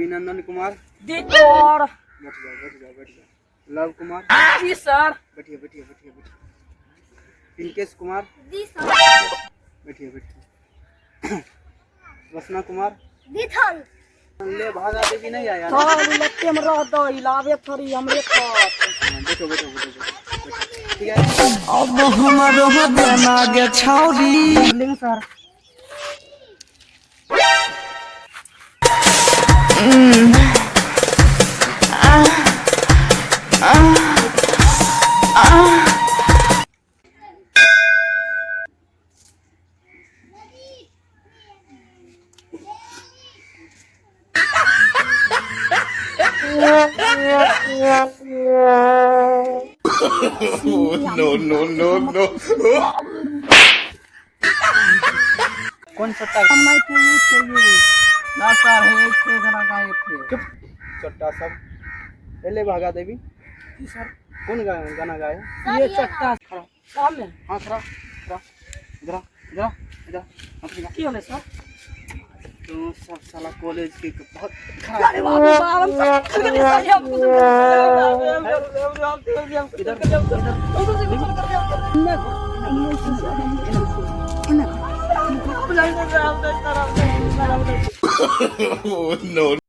नंदन कुमार दी sir. बैठ जाओ। Love Kumar ji sir. बैठिए। पिंकेश कुमार दी सर। बैठिए। रचना कुमार दी थल। ले भागा देवी नहीं आया सर लट्टे में रह दो इलावे थोड़ी हमरे खात। बैठो ठीक है। अब हमारो देना गे छौरी। लिंग सर No. कौन सट्टा हम नहीं थे ये चाहिए ना सर है थे जरा गाय थे। चुप चट्टा सब ले भागा देवी जी सर। कौन गाना गाया ये चट्टा खड़ा सामने हाँ खड़ा इधर की होले सर। तो सब साला कॉलेज के बहुत अरे बाप रे बाप हम सब खरीदने सारे हमको No.